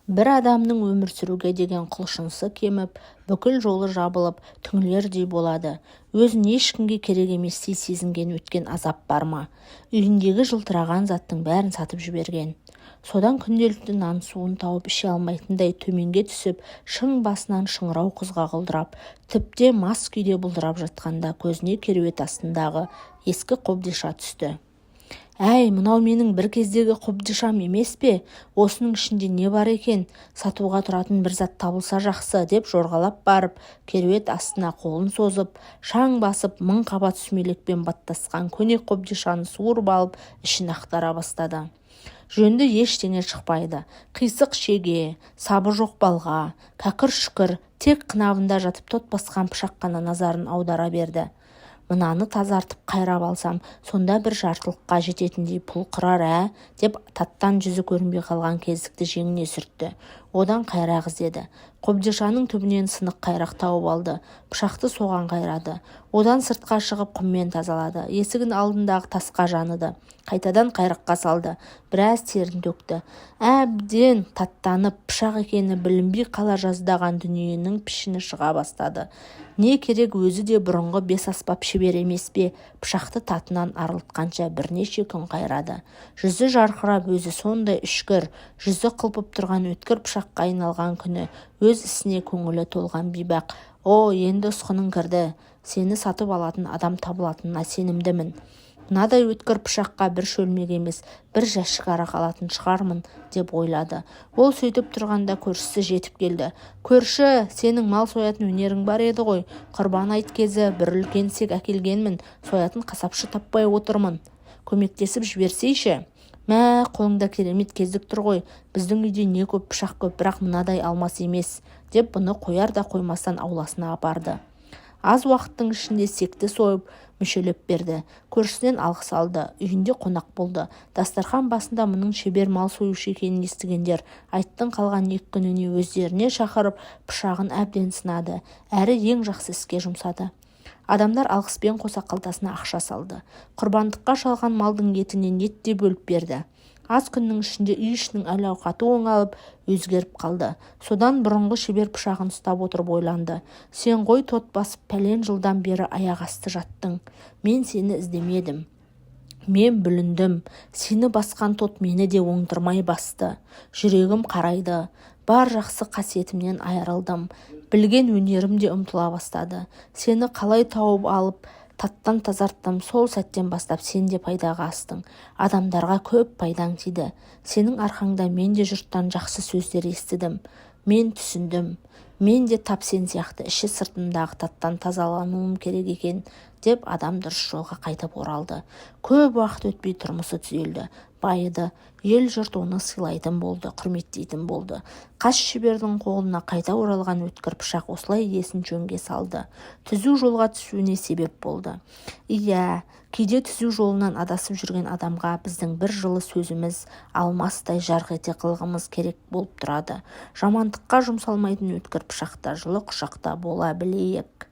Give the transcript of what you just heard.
бір адамның өмір сүруге деген құлшынысы кеміп, бүкіл жолы жабылып, түңілердей болады. Өзін ешкімге керек еместей сезінген өткен азап бар ма? Үйіндегі жылтыраған заттың бәрін сатып жіберген. Содан күнделікті нан суын тауып іше алмайтындай төменге түсіп, шың басынан шыңырау құзға құлдырап, тіпте мас күйде бұлдырап жатқанда көзіне кереует астындағы ескі қобдиша түсті. «Әй, мынау менің бір кездегі қобдишам емес пе? Осының ішінде не бар екен? Сатуға тұратын бір зат табылса жақсы», деп жорғалап барып, кереует астына қолын созып, шаң басып, мың қабат сүмелекпен баттасқан көне қобдишаны суырып алып, ішін ақтара бастады. Жөнді ештеңе шықпайды. Қисық шеге, сабы жоқ балға, кәкір-шүкір, тек қынабында жатып тот басқан пышақ қана назарын аудара берді. «Мынаны тазартып қайрап алсам, сонда бір жартылыққа жететіндей пұл қырар, деп таттан жүзі көрінбей қалған кездікті жеңіне сүртті. Одан қайрақ іздеді. Қобдишаның түбінен сынық қайрақ тауып алды. Пышақты соған қайрады. Одан сыртқа шығып құммен тазалады. Есігін алдындағы тасқа жаныды. Қайтадан қайраққа салды. Біраз терін төкті. Әбден таттанып, пышақ екені білінбей қала жаздаған дүниенің пішіні шыға бастады. Не керек, өзі де бұрынғы бес аспап шебер емес пе? Пышақты татынан арылтқанша бірнеше күн қайрады. Жүзі жарқырап, өзі сондай үшкір, жүзі қылпып тұрған өткір пышаққа айналған күні өз ісіне көңілі толған бейбақ: «О, енді ұсқының кірді. Сені сатып алатын адам табылатынына сенімдімін. Мынадай өткір пышаққа бір шөлмек емес, бір жәшік арақ алатын шығармын», деп ойлады. Ол сөйтіп тұрғанда көршісі жетіп келді. «Көрші, сенің мал соятын өнерің бар еді ғой. Құрбан айт кезі бір үлкен сек әкелгенмін. Соятын қасапшы таппай отырмын. Көмектесіп жіберсейші». «Мә, қолыңда керемет кездік тұр ғой. Біздің үйде не көп пышақ көп, бірақ мынадай алмас емес», деп бұны қояр да қоймастан ауласына апарды. Аз уақыттың ішінде секті сойып, мүшелеп берді. Көршісінен алғыс алды. Үйінде қонақ болды. Дастархан басында мұның шебер мал союшы екенін естігендер айттың қалған 2 күніне өздеріне шақырып, пышағын әбден сынады, әрі ең жақсы іске жұмсады. Адамдар алғыспен қоса қалтасына ақша салды. Құрбандыққа шалған малдың етінен ет те бөліп берді. Аз күннің ішінде үй ішінің әл-ауқаты оңалып, өзгеріп қалды. Содан бұрынғы шебер пышағын ұстап отырып ойланды. «Сен ғой тот басып пәлен жылдан бері аяқ асты жаттың. Мен сені іздемедім. Мен бүліндім. Сені басқан тот мені де оңдырмай басты. Жүрегім қарайды. Бар жақсы қасиетімнен айырылдым. Білген өнерім де ұмтыла бастады. Сені қалай тауып алып, таттан тазарттым. Сол сәттен бастап сен де пайдаға астың. Адамдарға көп пайдаң тиді. Сенің арқаңда мен де жұрттан жақсы сөздер естідім. Мен түсіндім. Мен де тап сен сияқты іші сыртымдағы таттан тазалануым керек екен», деп адам дұрыс жолға қайтып оралды. Көп уақыт өтпей тұрмысы түзелді. Байыды. Ел жұрт оны сыйлайтын болды, құрметтейтін болды. Қас шебердің қолына қайта оралған өткір пышақ осылай есін жөнге салды. Түзу жолға түсуіне себеп болды. Иә, кейде түзу жолынан адасып жүрген адамға біздің бір жылы сөзіміз, алмастай жарқ ете қылғымыз керек болып тұрады. Жамандыққа жұмсалмайтын өткір пышақта, жылы құшақта бола білейік.